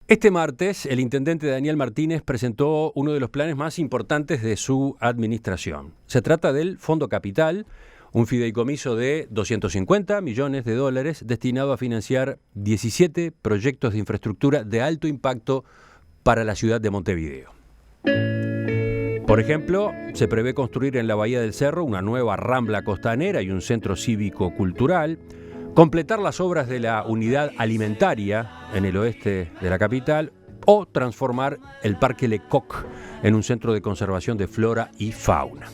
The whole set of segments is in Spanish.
Este martes, el intendente Daniel Martínez presentó uno de los planes más importantes de su administración. Se trata del Fondo Capital, un fideicomiso de $250 millones destinado a financiar 17 proyectos de infraestructura de alto impacto para la ciudad de Montevideo. Por ejemplo, se prevé construir en la Bahía del Cerro una nueva rambla costanera y un centro cívico-cultural, completar las obras de la unidad alimentaria en el oeste de la capital o transformar el Parque Lecoq en un centro de conservación de flora y fauna.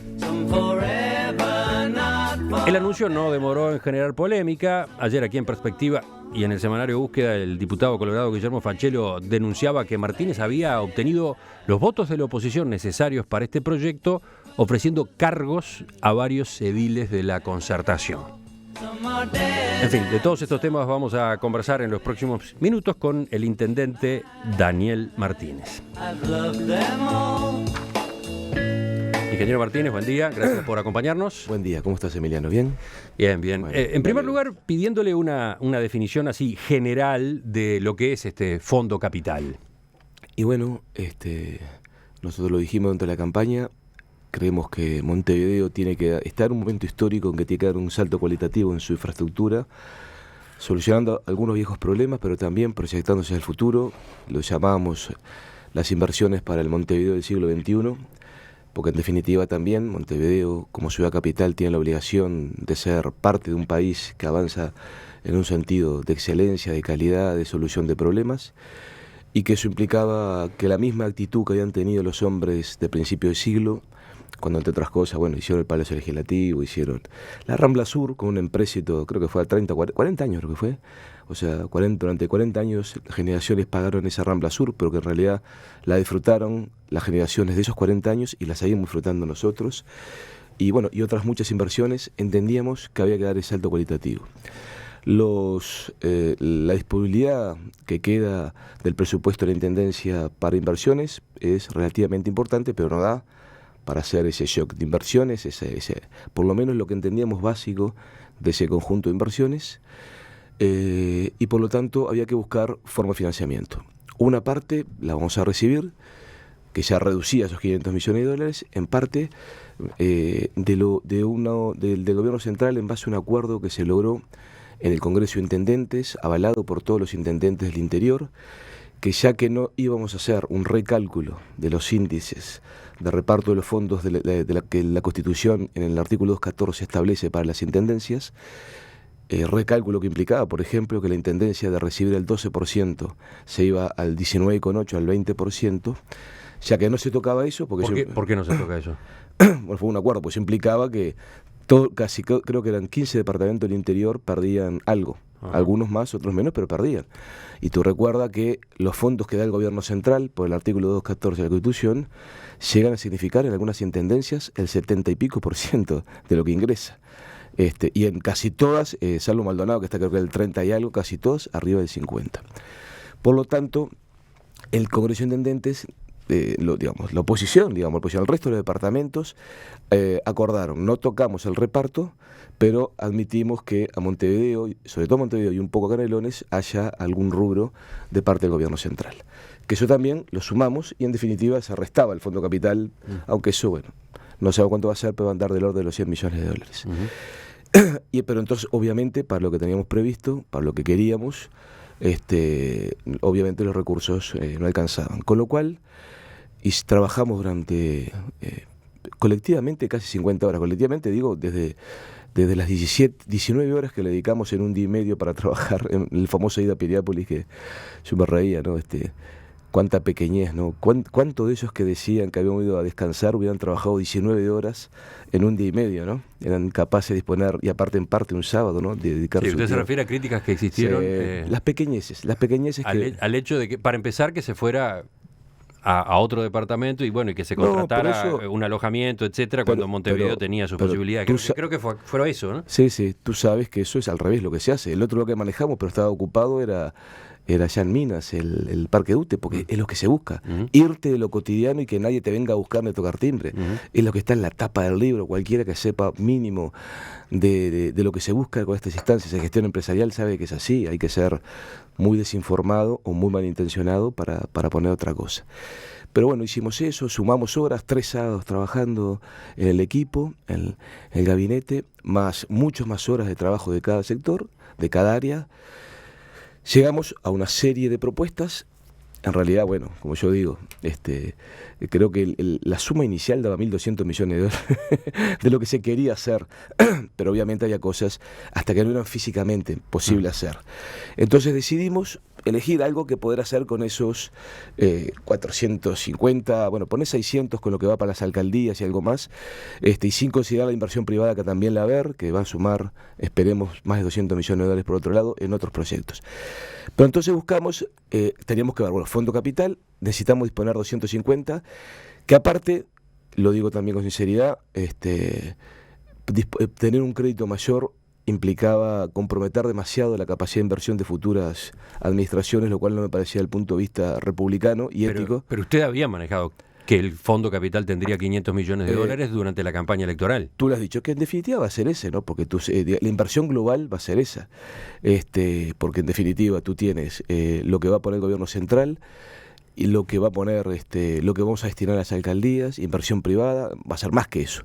El anuncio no demoró en generar polémica. Ayer aquí en Perspectiva y en el semanario Búsqueda, el diputado colorado Guillermo Fanchelo denunciaba que Martínez había obtenido los votos de la oposición necesarios para este proyecto, ofreciendo cargos a varios ediles de la concertación. En fin, de todos estos temas vamos a conversar en los próximos minutos con el intendente Daniel Martínez. Ingeniero Martínez, buen día, gracias por acompañarnos. Buen día, ¿cómo estás, Emiliano? ¿Bien? Bien, bien. Bueno, en primer lugar, pidiéndole una definición así general de lo que es este Fondo Capital. Y bueno, nosotros lo dijimos durante la campaña. Creemos que Montevideo tiene que estar en un momento histórico en que tiene que dar un salto cualitativo en su infraestructura, solucionando algunos viejos problemas, pero también proyectándose al futuro. Lo llamábamos las inversiones para el Montevideo del siglo XXI, porque en definitiva también Montevideo, como ciudad capital, tiene la obligación de ser parte de un país que avanza en un sentido de excelencia, de calidad, de solución de problemas, y que eso implicaba que la misma actitud que habían tenido los hombres de principio de siglo, cuando entre otras cosas, bueno, hicieron el Palacio Legislativo, hicieron la Rambla Sur con un empréstito, creo que fue a 40 años creo que fue, o sea, durante 40 años las generaciones pagaron esa Rambla Sur, pero que en realidad la disfrutaron las generaciones de esos 40 años y la seguimos disfrutando nosotros. Y bueno, y otras muchas inversiones, entendíamos que había que dar ese salto cualitativo. La disponibilidad que queda del presupuesto de la Intendencia para inversiones es relativamente importante, pero no da para hacer ese shock de inversiones, por lo menos lo que entendíamos básico de ese conjunto de inversiones, y por lo tanto había que buscar forma de financiamiento. Una parte la vamos a recibir, que ya reducía esos $500 millones, en parte del gobierno central en base a un acuerdo que se logró en el Congreso de Intendentes, avalado por todos los intendentes del interior, que ya que no íbamos a hacer un recálculo de los índices de reparto de los fondos que la Constitución en el artículo 214 establece para las intendencias, recálculo que implicaba, por ejemplo, que la intendencia de recibir el 12% se iba al 19,8%, al 20%, ya que no se tocaba eso. ¿Por qué no se toca eso? Bueno, fue un acuerdo, pues implicaba que creo que eran 15 departamentos del interior perdían algo. Algunos más, otros menos, pero perdían. Y tú recuerdas que los fondos que da el gobierno central por el artículo 214 de la Constitución llegan a significar en algunas intendencias el 70 y pico % de lo que ingresa. Y en casi todas, salvo Maldonado, que está creo que el 30 y algo, casi todas arriba del 50. Por lo tanto, el Congreso de Intendentes, la oposición, el resto de los departamentos acordaron, no tocamos el reparto, pero admitimos que a Montevideo, sobre todo Montevideo y un poco a Canelones, haya algún rubro de parte del gobierno central. Que eso también lo sumamos y en definitiva se restaba el Fondo Capital, aunque eso, bueno, no sé cuánto va a ser, pero va a andar del orden de los $100 millones. Pero entonces, obviamente, para lo que teníamos previsto, para lo que queríamos, obviamente los recursos no alcanzaban. Con lo cual, trabajamos durante colectivamente casi 50 horas. Colectivamente digo desde las 19 horas que le dedicamos en un día y medio para trabajar en el famoso ida a Piriápolis, que yo me reía, ¿no? Cuánta pequeñez, ¿no? ¿Cuánto de esos que decían que habíamos ido a descansar hubieran trabajado 19 horas en un día y medio, ¿no? Eran capaces de disponer, y aparte en parte un sábado, ¿no? De dedicar sí, su usted tiempo. Se refiere a críticas que existieron. Las pequeñeces al hecho de que, para empezar, que se fuera a otro departamento y bueno, y que se contratara un alojamiento, etcétera, cuando Montevideo tenía sus posibilidades. Creo que fue eso, ¿no? Sí, tú sabes que eso es al revés lo que se hace. El otro lo que manejamos, pero estaba ocupado, era era allá en Minas, el Parque Ute, porque es lo que se busca, irte de lo cotidiano y que nadie te venga a buscar ni a tocar timbre. Es lo que está en la tapa del libro. Cualquiera que sepa mínimo de lo que se busca con estas instancias de gestión empresarial sabe que es así. Hay que ser muy desinformado o muy malintencionado para poner otra cosa. Pero bueno, hicimos eso, sumamos horas, 3 sábados trabajando en el equipo, en el gabinete, más muchas más horas de trabajo de cada sector, de cada área. Llegamos a una serie de propuestas. En realidad, bueno, como yo digo, creo que la suma inicial daba 1.200 millones de dólares de lo que se quería hacer, pero obviamente había cosas hasta que no eran físicamente posible hacer. Entonces decidimos elegir algo que poder hacer con esos 450, bueno, poner 600 con lo que va para las alcaldías y algo más, y sin considerar la inversión privada que también la va a haber, que va a sumar, esperemos, más de 200 millones de dólares por otro lado en otros proyectos. Pero entonces buscamos, teníamos que ver, bueno, fondo capital, necesitamos disponer 250, que aparte, lo digo también con sinceridad, tener un crédito mayor implicaba comprometer demasiado la capacidad de inversión de futuras administraciones, lo cual no me parecía desde el punto de vista republicano y ético. Pero usted había manejado que el Fondo Capital tendría 500 millones de dólares durante la campaña electoral. Tú lo has dicho, que en definitiva va a ser ese, ¿no? Porque la inversión global va a ser esa. Porque en definitiva tú tienes lo que va a poner el gobierno central y lo que va a poner, lo que vamos a destinar a las alcaldías, inversión privada, va a ser más que eso.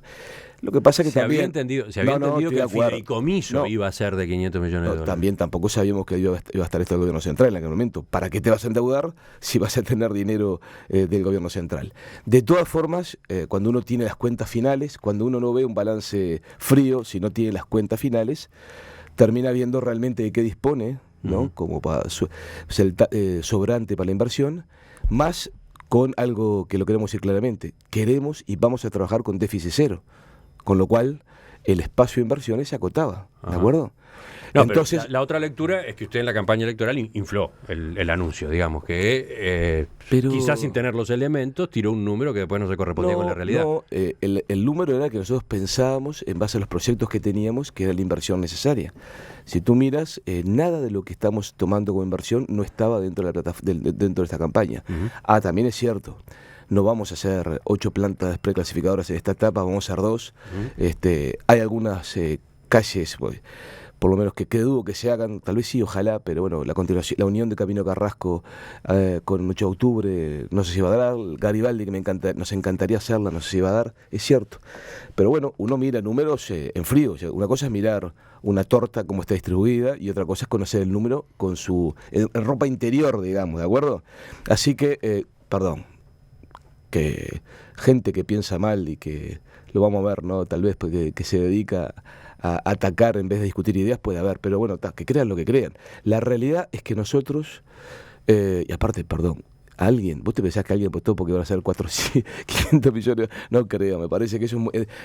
Lo que pasa es que también... Se había entendido que el fideicomiso iba a ser de 500 millones de dólares. También tampoco sabíamos que iba a estar esto del gobierno central en aquel momento. ¿Para qué te vas a endeudar si vas a tener dinero del gobierno central? De todas formas, cuando uno tiene las cuentas finales, cuando uno no ve un balance frío, si no tiene las cuentas finales, termina viendo realmente de qué dispone, ¿no? Como para sobrante para la inversión, más con algo que lo queremos decir claramente. Queremos y vamos a trabajar con déficit cero. Con lo cual, el espacio de inversiones se acotaba, ¿de acuerdo? No, entonces, pero la otra lectura es que usted en la campaña electoral infló el anuncio, digamos, que quizás sin tener los elementos tiró un número que después no se correspondía con la realidad. No, el número era que nosotros pensábamos, en base a los proyectos que teníamos, que era la inversión necesaria. Si tú miras, nada de lo que estamos tomando como inversión no estaba dentro de esta campaña. También es cierto. No vamos a hacer 8 plantas preclasificadoras en esta etapa, vamos a hacer 2. Hay algunas calles, por lo menos que dudo que se hagan, tal vez sí, ojalá, pero bueno, la unión de Camino Carrasco con 8 de octubre, no sé si va a dar, Garibaldi, que nos encantaría hacerla, no sé si va a dar, es cierto. Pero bueno, uno mira números en frío, una cosa es mirar una torta cómo está distribuida y otra cosa es conocer el número con en ropa interior, digamos, ¿de acuerdo? Así que, que gente que piensa mal y que lo vamos a ver, ¿no? Tal vez porque que se dedica a atacar en vez de discutir ideas puede haber, pero bueno, que crean lo que crean. La realidad es que nosotros, y aparte, vos te pensás que alguien apostó porque van a ser 500 millones, no creo, me parece que eso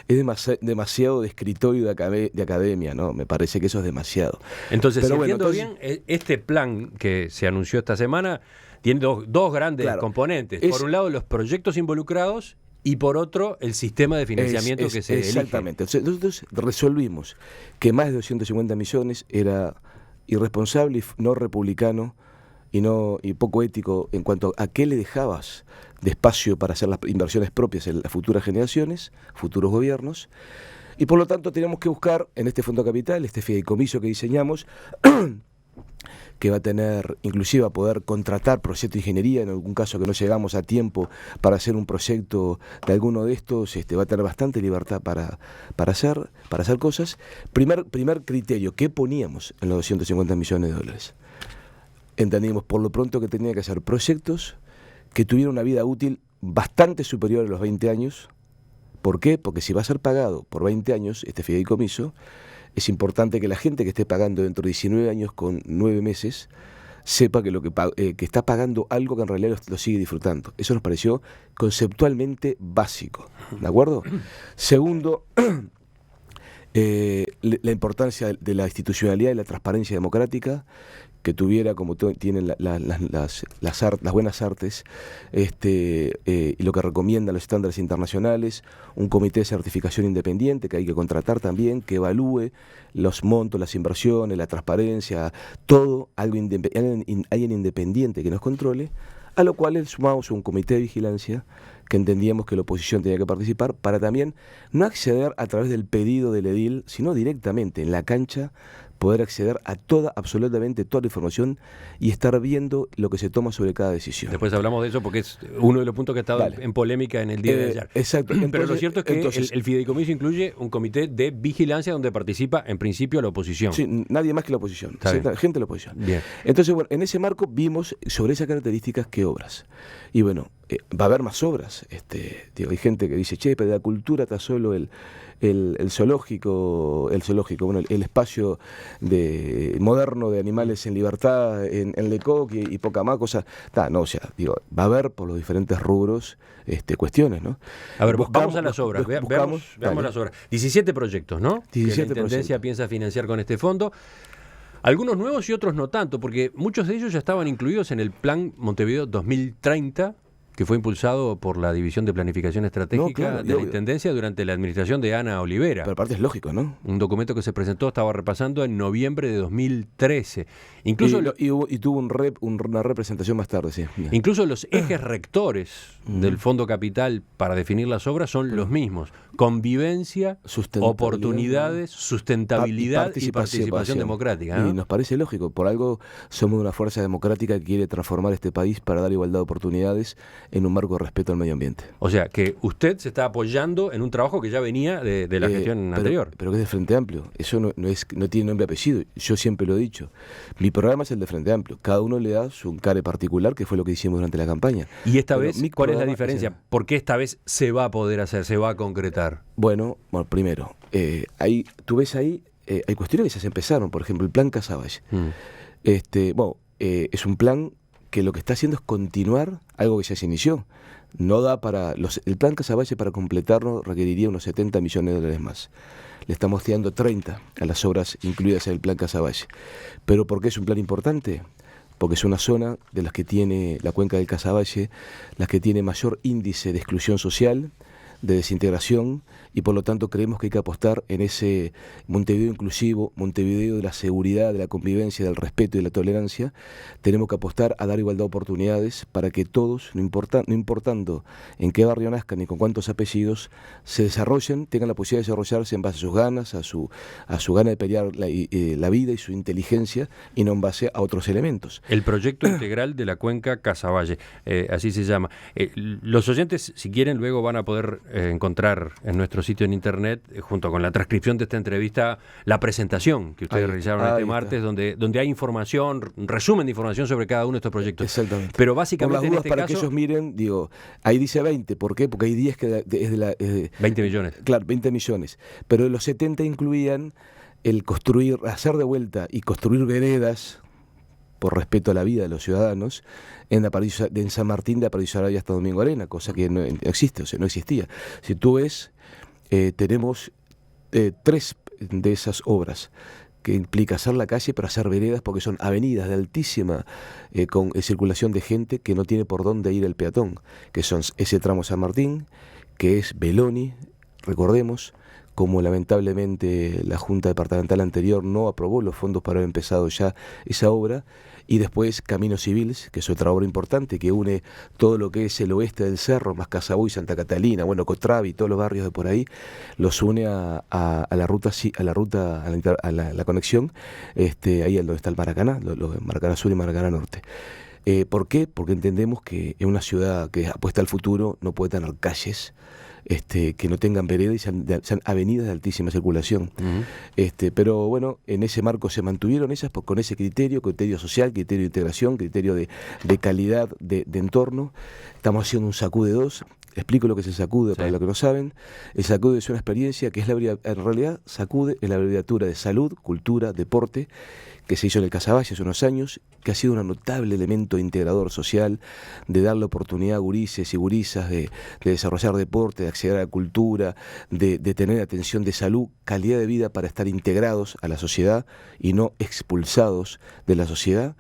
es demasiado de escritorio de academia, ¿no? Me parece que eso es demasiado. Entonces, pero si entiendo bien, este plan que se anunció esta semana tiene dos grandes componentes. Por un lado, los proyectos involucrados y por otro, el sistema de financiamiento que se elige. Exactamente. Nosotros resolvimos que más de 250 millones era irresponsable y no republicano y poco ético en cuanto a qué le dejabas de espacio para hacer las inversiones propias en las futuras generaciones, futuros gobiernos. Y por lo tanto teníamos que buscar en este fondo capital, este fideicomiso que diseñamos, que va a tener, inclusive a poder contratar proyectos de ingeniería, en algún caso que no llegamos a tiempo para hacer un proyecto de alguno de estos, va a tener bastante libertad para hacer cosas. Primer criterio, ¿qué poníamos en los 250 millones de dólares? Entendimos por lo pronto que tenía que hacer proyectos que tuvieran una vida útil bastante superior a los 20 años. ¿Por qué? Porque si va a ser pagado por 20 años este fideicomiso, es importante que la gente que esté pagando dentro de 19 años con 9 meses sepa que que está pagando algo que en realidad lo sigue disfrutando. Eso nos pareció conceptualmente básico, ¿de acuerdo? Segundo, la importancia de la institucionalidad y la transparencia democrática, que tuviera, como tienen las buenas artes, y lo que recomiendan los estándares internacionales, un comité de certificación independiente que hay que contratar también, que evalúe los montos, las inversiones, la transparencia, todo, alguien independiente que nos controle, a lo cual le sumamos un comité de vigilancia que entendíamos que la oposición tenía que participar para también no acceder a través del pedido del edil, sino directamente en la cancha poder acceder a absolutamente toda la información y estar viendo lo que se toma sobre cada decisión. Después hablamos de eso porque es uno de los puntos que ha estado en polémica en el día de ayer. Exacto. Entonces, pero lo cierto es que el fideicomiso incluye un comité de vigilancia donde participa en principio la oposición. Sí, nadie más que la oposición, gente de la oposición. Bien. Entonces, bueno, en ese marco vimos sobre esas características qué obras. Y bueno, va a haber más obras. Hay gente que dice, che, pero de la cultura está solo el zoológico, bueno, el espacio moderno de animales en libertad en Lecoq y poca más cosa. No, o sea, va a haber por los diferentes rubros cuestiones, ¿no? A ver, vamos a las obras, veamos las obras. 17 proyectos, ¿no? 17 que la Intendencia piensa financiar con este fondo. Algunos nuevos y otros no tanto, porque muchos de ellos ya estaban incluidos en el Plan Montevideo 2030, que fue impulsado por la División de Planificación Estratégica de la Intendencia durante la administración de Ana Olivera. Pero aparte es lógico, ¿no? Un documento que se presentó, estaba repasando, en noviembre de 2013. Incluso y tuvo una representación más tarde, sí. Incluso los ejes rectores del Fondo Capital para definir las obras son los mismos. Convivencia, oportunidades, sustentabilidad y participación democrática, ¿no? Y nos parece lógico. Por algo somos una fuerza democrática que quiere transformar este país para dar igualdad de oportunidades en un marco de respeto al medio ambiente. O sea, que usted se está apoyando en un trabajo que ya venía de la gestión anterior. Pero que es de Frente Amplio. Eso no tiene nombre y apellido. Yo siempre lo he dicho. Mi programa es el de Frente Amplio. Cada uno le da su encare particular, que fue lo que hicimos durante la campaña. ¿Y esta vez cuál es la diferencia? ¿Por qué esta vez se va a poder hacer, se va a concretar? Bueno, primero, tú ves ahí, hay cuestiones que ya se empezaron. Por ejemplo, el plan Casaballe. Es un plan que lo que está haciendo es continuar algo que ya se inició. No da el plan Casaballe para completarlo requeriría unos 70 millones de dólares más. Le estamos tirando 30 a las obras incluidas en el plan Casaballe. ¿Pero por qué es un plan importante? Porque es una zona de las que tiene la cuenca del Casaballe, las que tiene mayor índice de exclusión social, de desintegración, y por lo tanto creemos que hay que apostar en ese Montevideo inclusivo, Montevideo de la seguridad, de la convivencia, del respeto y de la tolerancia. Tenemos que apostar a dar igualdad de oportunidades para que todos, no importando en qué barrio nazcan ni con cuántos apellidos, se desarrollen, tengan la posibilidad de desarrollarse en base a sus ganas, a su gana de pelear la vida y su inteligencia, y no en base a otros elementos. El proyecto integral de la cuenca Casaballe, así se llama. Los oyentes, si quieren, luego van a poder encontrar en nuestro sitio en internet, junto con la transcripción de esta entrevista, la presentación que ustedes realizaron este martes, donde hay información, un resumen de información sobre cada uno de estos proyectos. Exactamente. Pero básicamente por las dudas, en este para caso, que ellos miren, ahí dice 20, ¿por qué? Porque hay 10 que es de la... 20 millones. Claro, 20 millones. Pero los 70 incluían el construir, hacer de vuelta y construir veredas, por respeto a la vida de los ciudadanos, en San Martín de Aparicio Arabia hasta Domingo Arena, cosa que no existe, o sea, no existía. Si tú ves, tenemos 3 de esas obras que implica hacer la calle, pero hacer veredas, porque son avenidas de altísima con circulación de gente que no tiene por dónde ir el peatón, que son ese tramo San Martín, que es Beloni, recordemos, como lamentablemente la Junta Departamental anterior no aprobó los fondos para haber empezado ya esa obra, y después Caminos Civiles, que es otra obra importante que une todo lo que es el oeste del cerro, más Casabuy, Santa Catalina, Cotravi, todos los barrios de por ahí, los une a la conexión, ahí donde está el Maracaná, Maracaná Sur y Maracaná Norte. ¿Por qué? Porque entendemos que en una ciudad que apuesta al futuro no puede tener calles que no tengan veredas y sean avenidas de altísima circulación. Pero bueno, en ese marco se mantuvieron esas con ese criterio social, criterio de integración, criterio de calidad de entorno. Estamos haciendo un Sacude 2. Explico lo que es el Sacude para los que no saben. El Sacude es una experiencia que en realidad Sacude es la abreviatura de salud, cultura, deporte, que se hizo en el Casaballe hace unos años, que ha sido un notable elemento integrador social, de darle oportunidad a gurises y gurisas de desarrollar deporte, de acceder a la cultura, de tener atención de salud, calidad de vida para estar integrados a la sociedad y no expulsados de la sociedad.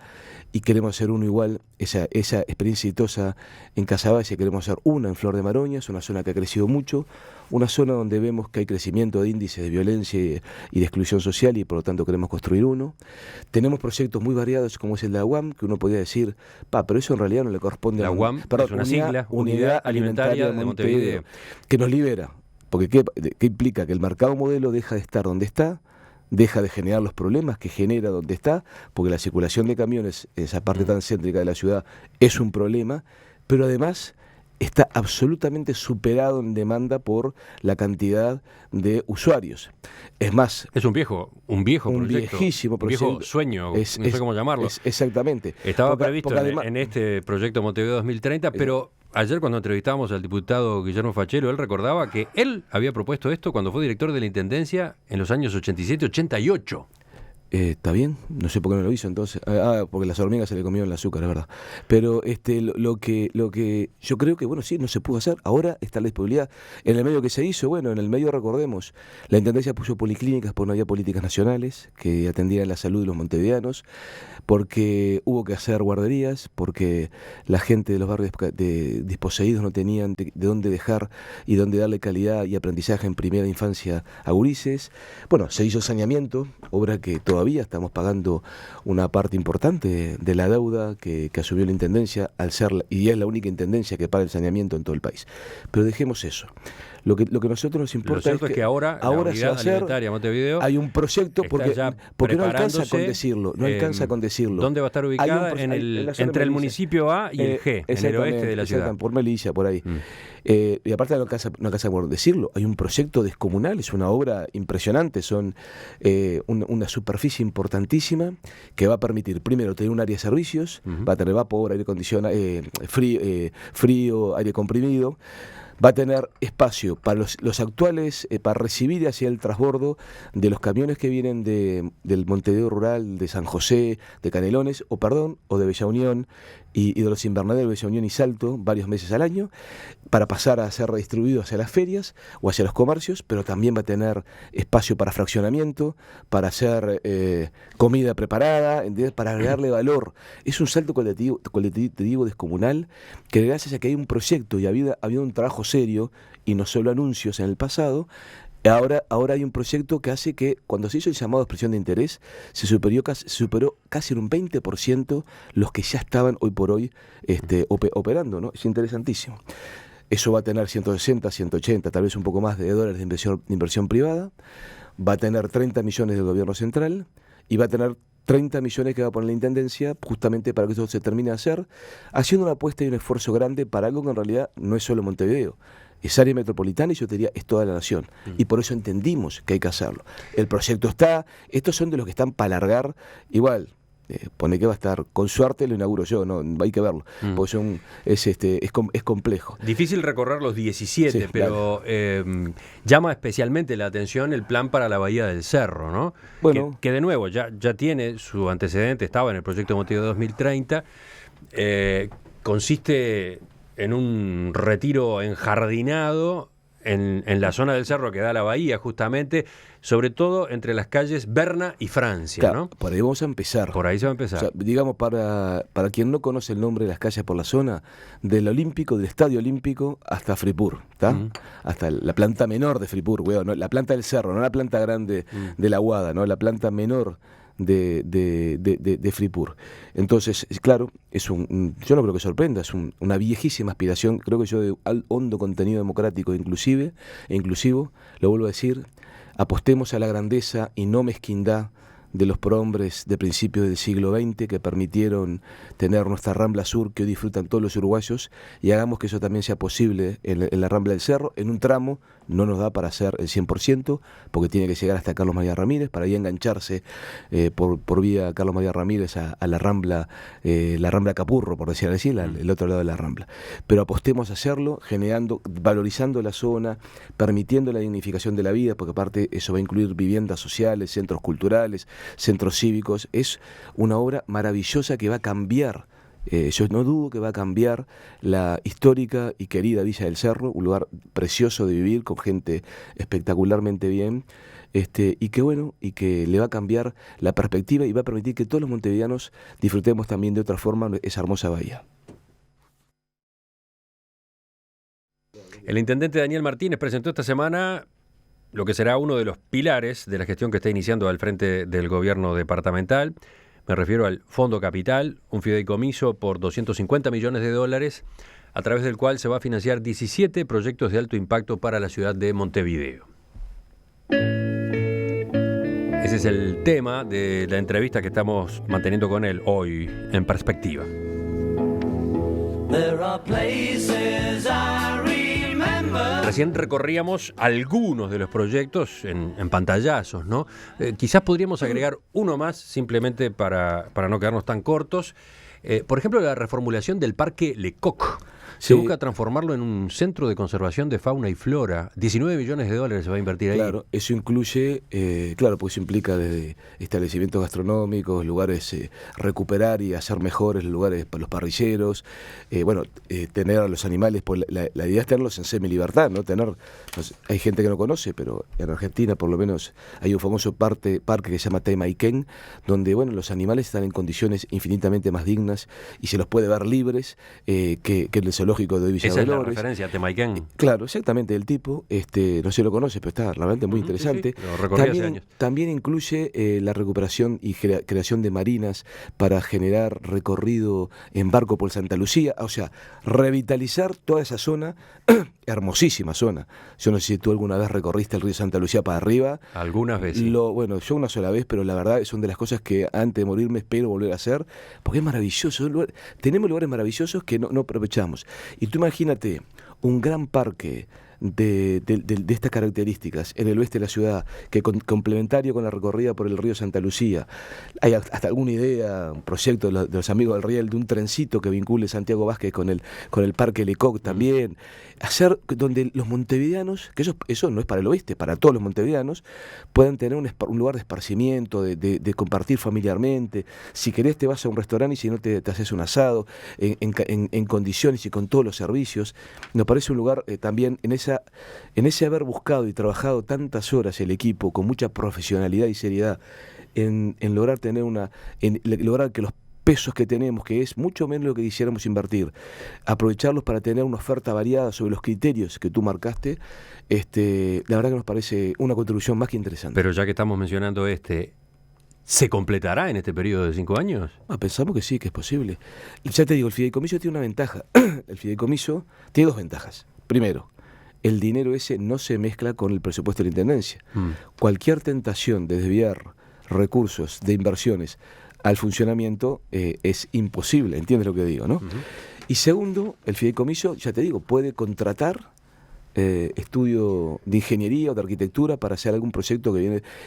Y queremos hacer uno igual, esa experiencia exitosa en Casaballe, queremos hacer una en Flor de Maroña, es una zona que ha crecido mucho, una zona donde vemos que hay crecimiento de índices de violencia y de exclusión social, y por lo tanto queremos construir uno. Tenemos proyectos muy variados como es el de la UAM, que uno podría decir, pero eso en realidad no le corresponde la a UAM, es una sigla, Unidad Alimentaria de Montevideo, que nos libera, porque ¿qué implica? Que el mercado modelo deja de estar donde está, deja de generar los problemas que genera donde está, porque la circulación de camiones en esa parte tan céntrica de la ciudad es un problema, pero además está absolutamente superado en demanda por la cantidad de usuarios. Es más, es un viejo proyecto, viejísimo proyecto, un viejo sueño, no sé cómo llamarlo. Exactamente. Estaba previsto en este proyecto Montevideo 2030, pero ayer cuando entrevistamos al diputado Guillermo Fachero, él recordaba que él había propuesto esto cuando fue director de la Intendencia en los años 87-88. Está bien, no sé por qué no lo hizo entonces. Porque las hormigas se le comieron el azúcar, es verdad. Pero lo que yo creo que, bueno, sí, no se pudo hacer. Ahora está la disponibilidad. En el medio que se hizo, bueno, en el medio recordemos, la Intendencia puso policlínicas porque no había políticas nacionales que atendieran la salud de los montevideanos, porque hubo que hacer guarderías, porque la gente de los barrios desposeídos no tenían de dónde dejar y dónde darle calidad y aprendizaje en primera infancia a gurises. Bueno, se hizo saneamiento, obra que todavía estamos pagando una parte importante de la deuda que asumió la Intendencia y es la única Intendencia que paga el saneamiento en todo el país. Pero dejemos eso. Lo que a nosotros nos importa es que ahora se va a hacer, Montevideo, hay un proyecto porque no alcanza con decirlo, ¿Dónde va a estar ubicada? Entre el municipio A y el G, en el oeste de la ciudad. Por Melilla, por ahí. Y aparte no alcanza por decirlo, hay un proyecto descomunal, es una obra impresionante, son una superficie importantísima que va a permitir, primero, tener un área de servicios, va a tener vapor, aire acondicionado, frío, aire comprimido. Va a tener espacio para los actuales, para recibir hacia el transbordo de los camiones que vienen del Montevideo Rural, de San José, de Canelones, o de Bella Unión, y de los invernaderos de Bella Unión y Salto, varios meses al año, para pasar a ser redistribuidos hacia las ferias o hacia los comercios, pero también va a tener espacio para fraccionamiento, para hacer comida preparada, para agregarle valor. Es un salto cualitativo descomunal, que gracias a que hay un proyecto y ha habido un trabajo serio y no solo anuncios en el pasado, ahora hay un proyecto que hace que cuando se hizo el llamado de expresión de interés se superó casi en un 20% los que ya estaban hoy por hoy operando, ¿no? Es interesantísimo. Eso va a tener 160, 180, tal vez un poco más de dólares de inversión privada, va a tener 30 millones del gobierno central y va a tener 30 millones que va a poner la Intendencia justamente para que eso se termine de hacer, haciendo una apuesta y un esfuerzo grande para algo que en realidad no es solo Montevideo, es área metropolitana y yo te diría es toda la nación. Y por eso entendimos que hay que hacerlo. El proyecto está, estos son de los que están para alargar, igual. Pone que va a estar, con suerte lo inauguro yo, no hay que verlo, porque es complejo. Difícil recorrer los 17, sí, pero llama especialmente la atención el plan para la Bahía del Cerro, ¿no? Bueno, que de nuevo ya tiene su antecedente, estaba en el proyecto Montevideo 2030, consiste en un retiro enjardinado en la zona del cerro que da a la bahía, justamente, sobre todo entre las calles Berna y Francia, claro, ¿no? Por ahí vamos a empezar. Por ahí se va a empezar. O sea, digamos, para quien no conoce el nombre de las calles por la zona, del Estadio Olímpico hasta Fripur, ¿está? Hasta la planta menor de Fripur, no, la planta del cerro, no la planta grande de la Aguada, no, la planta menor de Fripur. Entonces, claro, yo no creo que sorprenda, es una viejísima aspiración, creo que yo de hondo contenido democrático inclusivo, lo vuelvo a decir, apostemos a la grandeza y no mezquindad de los prohombres de principios del siglo XX que permitieron tener nuestra Rambla Sur que hoy disfrutan todos los uruguayos, y hagamos que eso también sea posible en la Rambla del Cerro. En un tramo no nos da para hacer el 100% porque tiene que llegar hasta Carlos María Ramírez para ahí engancharse por vía Carlos María Ramírez a la Rambla Capurro, por decir así, el otro lado de la Rambla. Pero apostemos a hacerlo, valorizando la zona, permitiendo la dignificación de la vida, porque aparte eso va a incluir viviendas sociales, centros culturales, centros cívicos. Es una obra maravillosa que va a cambiar. Yo no dudo que va a cambiar la histórica y querida Villa del Cerro, un lugar precioso de vivir, con gente espectacularmente bien, y que le va a cambiar la perspectiva y va a permitir que todos los montevideanos disfrutemos también de otra forma esa hermosa bahía. El intendente Daniel Martínez presentó esta semana lo que será uno de los pilares de la gestión que está iniciando al frente del gobierno departamental. Me refiero al Fondo Capital, un fideicomiso por $250 millones, a través del cual se va a financiar 17 proyectos de alto impacto para la ciudad de Montevideo. Ese es el tema de la entrevista que estamos manteniendo con él hoy en Perspectiva. Recién recorríamos algunos de los proyectos en pantallazos, ¿no? Quizás podríamos agregar uno más simplemente para no quedarnos tan cortos. Por ejemplo, la reformulación del Parque Lecoq. Se busca transformarlo en un centro de conservación de fauna y flora. $19 millones se va a invertir ahí. Claro, eso incluye, pues eso implica desde establecimientos gastronómicos, lugares, recuperar y hacer mejores lugares para los parrilleros, tener a los animales, pues la idea es tenerlos en semilibertad, ¿no? Hay gente que no conoce, pero en Argentina por lo menos hay un famoso parque que se llama Temayquén, donde los animales están en condiciones infinitamente más dignas y se los puede ver libres que en el zoológico de Villa Dolores. Esa es la referencia, Temayquén. Claro, exactamente, el tipo, no se lo conoce, pero está realmente muy interesante. Sí, lo recorrí hace años. También incluye la recuperación y creación de marinas para generar recorrido en barco por Santa Lucía, o sea, revitalizar toda esa zona, hermosísima zona. Yo no sé si tú alguna vez recorriste el río Santa Lucía para arriba. Algunas veces. Yo una sola vez, pero la verdad son de las cosas que antes de morirme espero volver a hacer, porque es maravilloso. Tenemos lugares maravillosos que no aprovechamos. Y tú imagínate un gran parque de estas características en el oeste de la ciudad, que complementario con la recorrida por el río Santa Lucía. Hay hasta alguna idea, un proyecto de los amigos del Riel, de un trencito que vincule Santiago Vázquez con el Parque Lecoq también. Hacer donde los montevideanos, que eso no es para el oeste, para todos los montevideanos, puedan tener un lugar de esparcimiento, de compartir familiarmente. Si querés te vas a un restaurante y si no te haces un asado en condiciones y con todos los servicios. Me parece un lugar también en ese haber buscado y trabajado tantas horas el equipo con mucha profesionalidad y seriedad en lograr lograr que los pesos que tenemos, que es mucho menos lo que quisiéramos invertir, aprovecharlos para tener una oferta variada sobre los criterios que tú marcaste, la verdad que nos parece una contribución más que interesante. Pero ya que estamos mencionando ¿se completará en este periodo de 5 años? Pensamos que sí, que es posible. Y ya te digo, el fideicomiso tiene una ventaja. El fideicomiso tiene 2 ventajas. Primero, el dinero ese no se mezcla con el presupuesto de la Intendencia. Cualquier tentación de desviar recursos de inversiones al funcionamiento es imposible, ¿entiendes lo que digo, no? Y segundo, el fideicomiso, ya te digo, puede contratar estudio de ingeniería o de arquitectura para hacer algún proyecto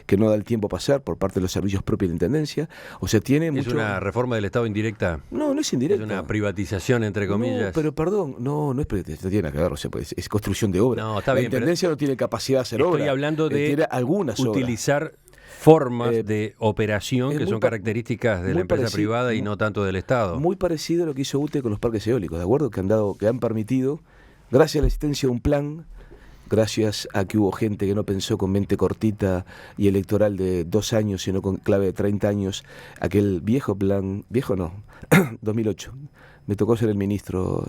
que no da el tiempo a pasar por parte de los servicios propios de la Intendencia. O sea, tiene mucho... ¿Es una reforma del Estado indirecta? No es indirecta. ¿Es una privatización, entre comillas? No, pero perdón, no es privatización, no tiene nada que ver, o sea, pues, es construcción de obra. No, está bien, la Intendencia no tiene capacidad de hacer obra. Estoy hablando de tiene algunas utilizar formas de operación que son características de la empresa privada y no tanto del Estado. Muy parecido a lo que hizo UTE con los parques eólicos, ¿de acuerdo? Que han permitido, gracias a la existencia de un plan, gracias a que hubo gente que no pensó con mente cortita y electoral de 2 años, sino con clave de 30 años, aquel viejo plan, 2008, me tocó ser el ministro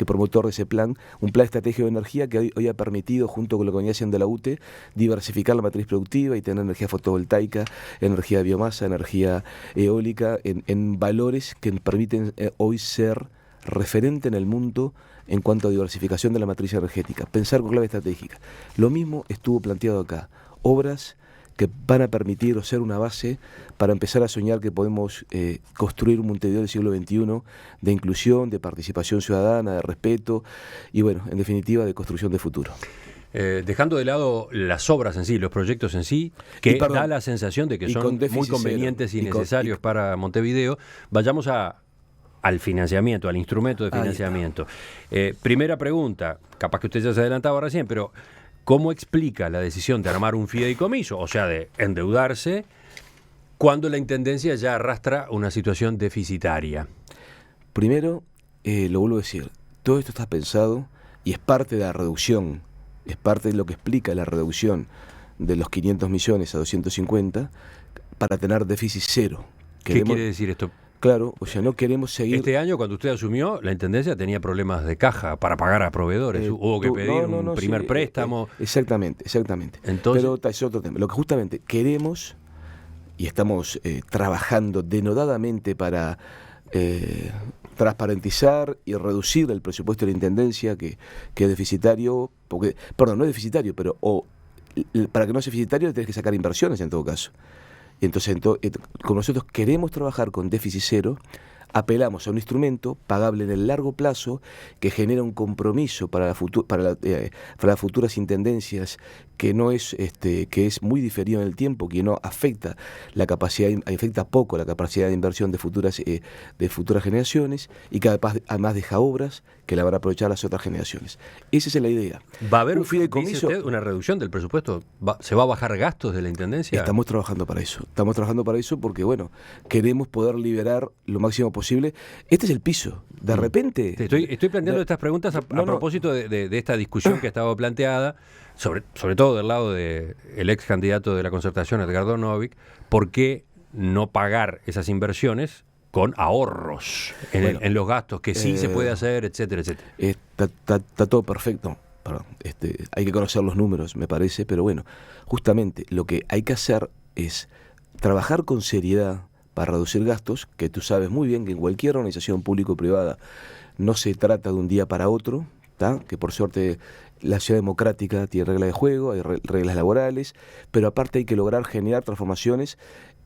promotor de ese plan, un plan estratégico de energía que hoy ha permitido, junto con lo que venía haciendo la UTE, diversificar la matriz productiva y tener energía fotovoltaica, energía de biomasa, energía eólica, en valores que permiten hoy ser referente en el mundo en cuanto a diversificación de la matriz energética, pensar con clave estratégica. Lo mismo estuvo planteado acá, obras que van a permitir o ser una base para empezar a soñar que podemos construir un Montevideo del siglo XXI de inclusión, de participación ciudadana, de respeto y, en definitiva, de construcción de futuro. Dejando de lado las obras en sí, los proyectos en sí, que da la sensación de que son muy convenientes y necesarios para Montevideo, vayamos al financiamiento, al instrumento de financiamiento. Primera pregunta, capaz que usted ya se adelantaba recién, pero ¿cómo explica la decisión de armar un fideicomiso, o sea, de endeudarse cuando la Intendencia ya arrastra una situación deficitaria. Primero, lo vuelvo a decir, todo esto está pensado y es parte de la reducción, es parte de lo que explica la reducción de los 500 millones a 250 para tener déficit cero. ¿Qué quiere decir esto? Claro, o sea, no queremos seguir... Este año, cuando usted asumió, la Intendencia tenía problemas de caja para pagar a proveedores. Hubo que pedir un primer préstamo. Exactamente. Entonces, pero es otro tema. Lo que justamente queremos, y estamos trabajando denodadamente para transparentizar y reducir el presupuesto de la Intendencia, que es deficitario, porque, perdón, no es deficitario, pero para que no sea deficitario tenés que sacar inversiones en todo caso. Entonces, como nosotros queremos trabajar con déficit cero, apelamos a un instrumento pagable en el largo plazo que genera un compromiso para las futuras intendencias que no es que es muy diferido en el tiempo, que no afecta poco la capacidad de inversión de futuras generaciones, y que además deja obras que la van a aprovechar las otras generaciones. Esa es la idea. ¿Va a haber, dice usted, una reducción del presupuesto? ¿Se va a bajar gastos de la Intendencia? Estamos trabajando para eso porque, bueno, queremos poder liberar lo máximo posible. Este es el piso. De repente... Estoy planteando estas preguntas a propósito de esta discusión que estaba planteada, sobre todo del lado del ex candidato de la Concertación, Edgardo Novick. ¿Por qué no pagar esas inversiones con ahorros en los gastos, que sí se puede hacer, etcétera, etcétera? Está todo perfecto. Perdón, hay que conocer los números, me parece, pero bueno, justamente lo que hay que hacer es trabajar con seriedad para reducir gastos, que tú sabes muy bien que en cualquier organización público-privada no se trata de un día para otro, que por suerte la ciudad democrática tiene reglas de juego, hay reglas laborales, pero aparte hay que lograr generar transformaciones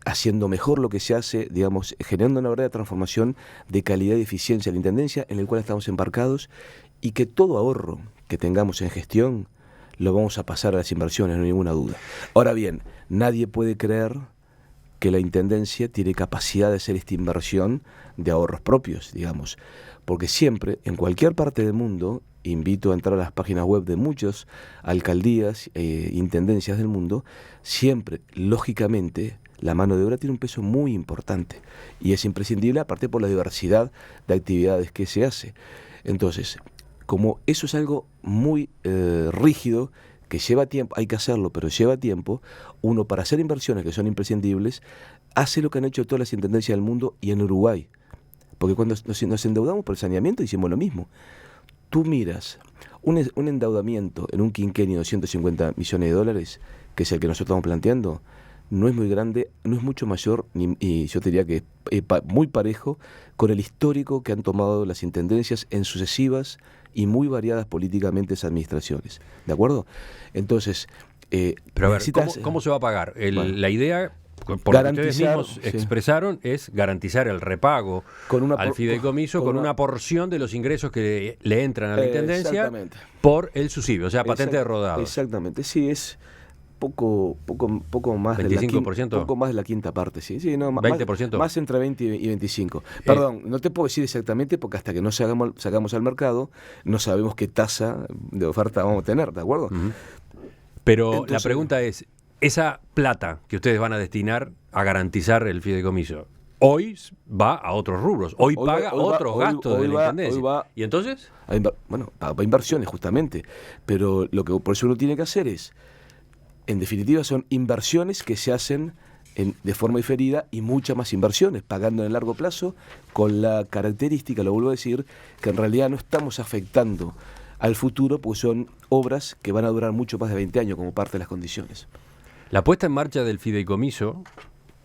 haciendo mejor lo que se hace, digamos, generando una verdadera transformación de calidad y eficiencia de la Intendencia, en el cual estamos embarcados, y que todo ahorro que tengamos en gestión lo vamos a pasar a las inversiones, no hay ninguna duda. Ahora bien, nadie puede creer que la Intendencia tiene capacidad de hacer esta inversión de ahorros propios, digamos, porque siempre, en cualquier parte del mundo, invito a entrar a las páginas web de muchas alcaldías e intendencias del mundo, siempre, lógicamente, la mano de obra tiene un peso muy importante y es imprescindible, aparte por la diversidad de actividades que se hace. Entonces, como eso es algo muy rígido, que lleva tiempo, hay que hacerlo, pero lleva tiempo, uno para hacer inversiones que son imprescindibles, hace lo que han hecho todas las intendencias del mundo y en Uruguay. Porque cuando nos endeudamos por el saneamiento hicimos lo mismo. Tú miras un endeudamiento en un quinquenio de 250 millones de dólares, que es el que nosotros estamos planteando, no es muy grande, no es mucho mayor, y yo te diría que es muy parejo con el histórico que han tomado las intendencias en sucesivas y muy variadas políticamente esas administraciones. ¿De acuerdo? Entonces, pero a ver, ¿cómo se va a pagar? La idea, por lo que ustedes mismos expresaron, es garantizar el repago al fideicomiso con una porción de los ingresos que le entran a la Intendencia por el subsidio, o sea, patente de rodado. Exactamente, sí, es poco más 25%. Poco más de la quinta parte, sí, no, 20%. Más entre 20 y 25. Perdón, no te puedo decir exactamente porque hasta que no sacamos al mercado no sabemos qué tasa de oferta vamos a tener, ¿de acuerdo? Pero entonces, la pregunta es, esa plata que ustedes van a destinar a garantizar el fideicomiso, hoy va a otros rubros, hoy paga otros gastos de la Intendencia. ¿Y entonces? Para inversiones justamente, pero lo que por eso uno tiene que hacer es, en definitiva, son inversiones que se hacen de forma diferida y muchas más inversiones, pagando en el largo plazo, con la característica, lo vuelvo a decir, que en realidad no estamos afectando al futuro, pues son obras que van a durar mucho más de 20 años como parte de las condiciones. La puesta en marcha del fideicomiso,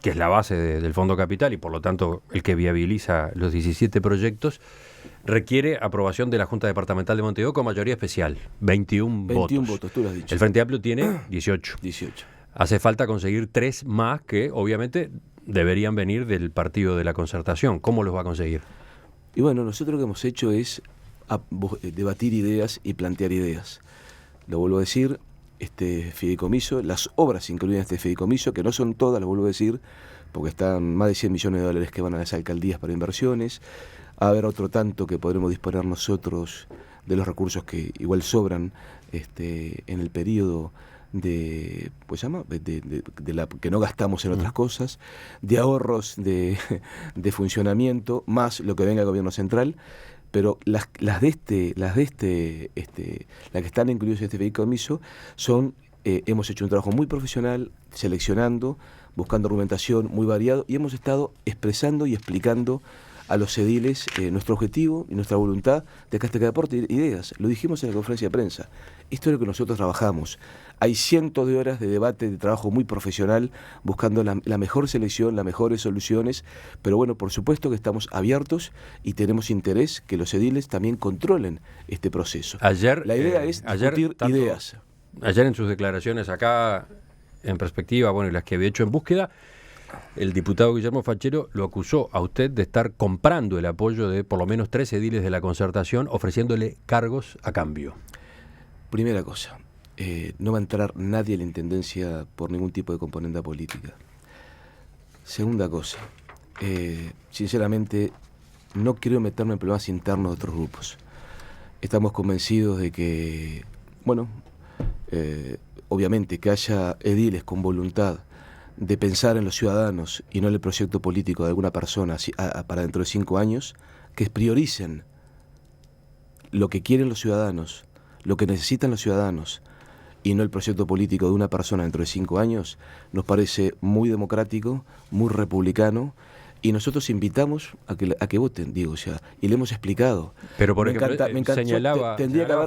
que es la base del Fondo Capital y por lo tanto el que viabiliza los 17 proyectos, requiere aprobación de la Junta Departamental de Montevideo con mayoría especial, 21 votos. Tú lo has dicho. El Frente Amplio tiene 18. Hace falta conseguir 3 más que obviamente deberían venir del Partido de la Concertación. ¿Cómo los va a conseguir? Y bueno, nosotros lo que hemos hecho es debatir ideas y plantear ideas. Lo vuelvo a decir, este fideicomiso, las obras incluidas en este fideicomiso, que no son todas, lo vuelvo a decir, porque están más de 100 millones de dólares que van a las alcaldías para inversiones. A ver otro tanto que podremos disponer nosotros de los recursos que igual sobran en el periodo pues llama, de la que no gastamos en otras cosas, de ahorros de funcionamiento, más lo que venga del gobierno central. Pero las que están incluidas en este fideicomiso son, hemos hecho un trabajo muy profesional, seleccionando, buscando argumentación muy variado, y hemos estado expresando y explicando a los ediles nuestro objetivo y nuestra voluntad de que este aporte ideas. Lo dijimos en la conferencia de prensa. Esto es lo que nosotros trabajamos. Hay cientos de horas de debate, de trabajo muy profesional, buscando la mejor selección, las mejores soluciones, pero bueno, por supuesto que estamos abiertos y tenemos interés que los ediles también controlen este proceso. La idea es discutir ideas. Ayer en sus declaraciones acá, en perspectiva, bueno, y las que había hecho en búsqueda, el diputado Guillermo Fachero lo acusó a usted de estar comprando el apoyo de por lo menos 3 ediles de la Concertación, ofreciéndole cargos a cambio. Primera cosa, no va a entrar nadie a la Intendencia por ningún tipo de componente política. Segunda cosa, sinceramente no quiero meterme en problemas internos de otros grupos. Estamos convencidos de que, bueno, obviamente que haya ediles con voluntad de pensar en los ciudadanos y no en el proyecto político de alguna persona para dentro de 5 años, que prioricen lo que quieren los ciudadanos, lo que necesitan los ciudadanos, y no el proyecto político de una persona dentro de 5 años, nos parece muy democrático, muy republicano, y nosotros invitamos a que voten, digo, o sea, y le hemos explicado. Pero por ejemplo, señalaba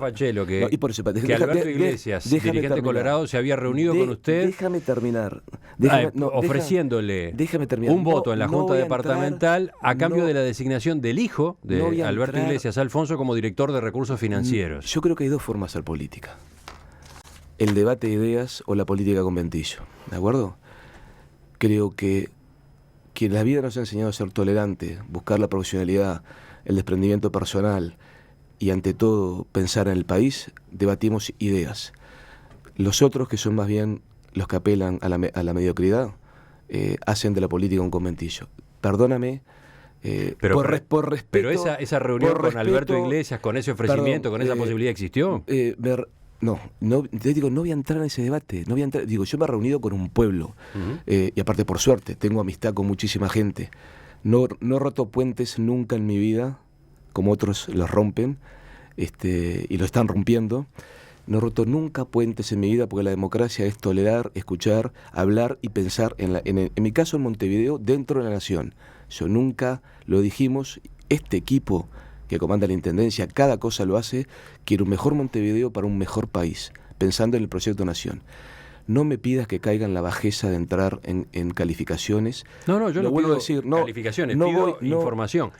Fachero que Alberto Iglesias, dirigente colorado, se había reunido con usted. Déjame terminar. Ofreciéndole un voto en la Junta Departamental a cambio de la designación del hijo de Alberto Iglesias, Alfonso, como director de recursos financieros. Yo creo que hay 2 formas de hacer política: el debate de ideas o la política conventillo, ¿de acuerdo? Creo que la vida nos ha enseñado a ser tolerante, buscar la profesionalidad, el desprendimiento personal y ante todo pensar en el país. Debatimos ideas. Los otros, que son más bien los que apelan a la mediocridad, hacen de la política un conventillo. Perdóname, por respeto. Pero esa reunión con Alberto Iglesias, con ese ofrecimiento, con esa posibilidad, ¿existió? No, te digo, no voy a entrar en ese debate, yo me he reunido con un pueblo, y aparte, por suerte, tengo amistad con muchísima gente. No he roto puentes nunca en mi vida, como otros los rompen, y lo están rompiendo. No he roto nunca puentes en mi vida, porque la democracia es tolerar, escuchar, hablar y pensar, en mi caso en Montevideo, dentro de la nación. Yo nunca lo dijimos, este equipo que comanda la Intendencia, cada cosa lo hace, quiere un mejor Montevideo para un mejor país, pensando en el proyecto Nación. No me pidas que caiga en la bajeza de entrar en calificaciones. No, yo lo no vuelvo pido a decir, calificaciones, pido información.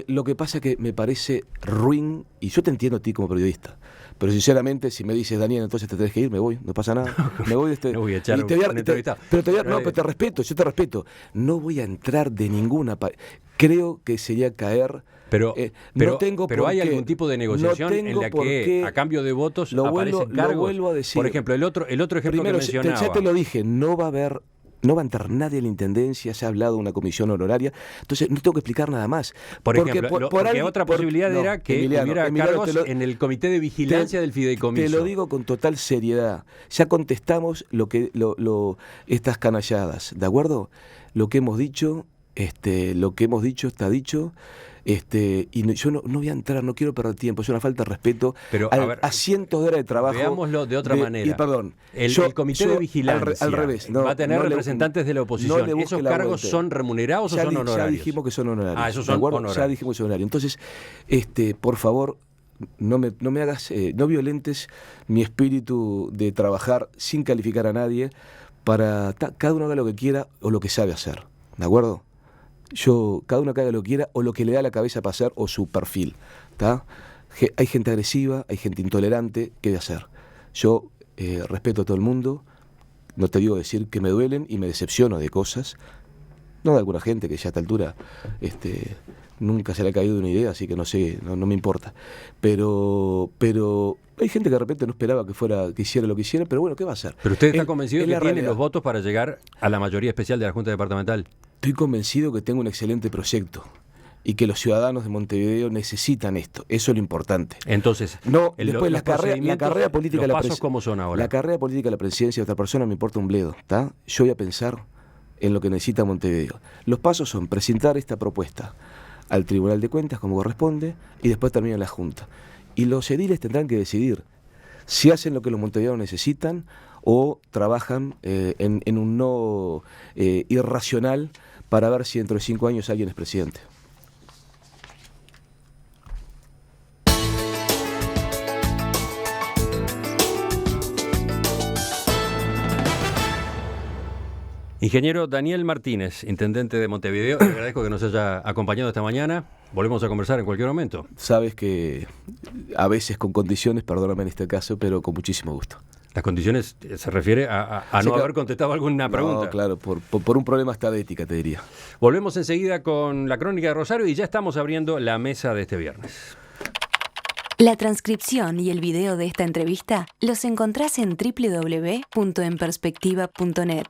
Lo que pasa es que me parece ruin, y yo te entiendo a ti como periodista, pero sinceramente, si me dices, Daniel, entonces te tenés que ir, me voy, no pasa nada. Me voy no voy a echar un entrevistado. Pero te respeto, yo te respeto. No voy a entrar de ninguna... Creo que sería caer... Pero hay algún tipo de negociación en la que a cambio de votos aparecen cargos. Lo vuelvo a decir. Por ejemplo, el otro ejemplo primero, que mencionaba. Ya te lo dije, no va a entrar nadie a la Intendencia, se ha hablado de una comisión honoraria, entonces no tengo que explicar nada más. Porque otra posibilidad era que hubiera cargos en el comité de vigilancia del fideicomiso. Te lo digo con total seriedad. Ya contestamos estas canalladas, ¿de acuerdo? Lo que hemos dicho está dicho. Y yo no voy a entrar, no quiero perder tiempo, es una falta de respeto a cientos de horas de trabajo. Veámoslo de otra manera. Perdón, el comité de vigilancia al revés, va a tener representantes de la oposición. ¿Esos cargos son remunerados o son honorarios? Ya dijimos que son honorarios. Esos son honorarios. Ya dijimos que son honorarios. Entonces, por favor, no me hagas, no violentes mi espíritu de trabajar sin calificar a nadie, para cada uno haga lo que quiera o lo que sabe hacer, ¿de acuerdo? Cada uno que haga lo que quiera o lo que le da la cabeza para hacer o su perfil, ¿tá? Hay gente agresiva, hay gente intolerante, ¿qué de hacer? Yo respeto a todo el mundo, no te digo decir que me duelen y me decepciono de cosas, no de alguna gente que ya a esta altura nunca se le ha caído una idea, así que no sé, no me importa, pero hay gente que de repente no esperaba que hiciera lo que hiciera, pero bueno, ¿qué va a hacer? Pero usted está convencido de que tiene los votos para llegar a la mayoría especial de la Junta Departamental. Estoy convencido que tengo un excelente proyecto. y que los ciudadanos de Montevideo necesitan esto. Eso es lo importante. Entonces, después la carrera política de la pasos ¿cómo son ahora? La carrera política de la presidencia de otra persona me importa un bledo, ¿está? Yo voy a pensar en lo que necesita Montevideo. Los pasos son presentar esta propuesta al Tribunal de Cuentas como corresponde y después termina la Junta. Y los ediles tendrán que decidir si hacen lo que los montevideanos necesitan o trabajan en un no irracional para ver si dentro de 5 años alguien es presidente. Ingeniero Daniel Martínez, intendente de Montevideo, le agradezco que nos haya acompañado esta mañana. Volvemos a conversar en cualquier momento. Sabes que a veces con condiciones, perdóname en este caso, pero con muchísimo gusto. Las condiciones se refiere a no haber contestado alguna pregunta. No, claro, por un problema hasta de ética, te diría. Volvemos enseguida con la Crónica de Rosario y ya estamos abriendo la mesa de este viernes. La transcripción y el video de esta entrevista los encontrás en www.enperspectiva.net.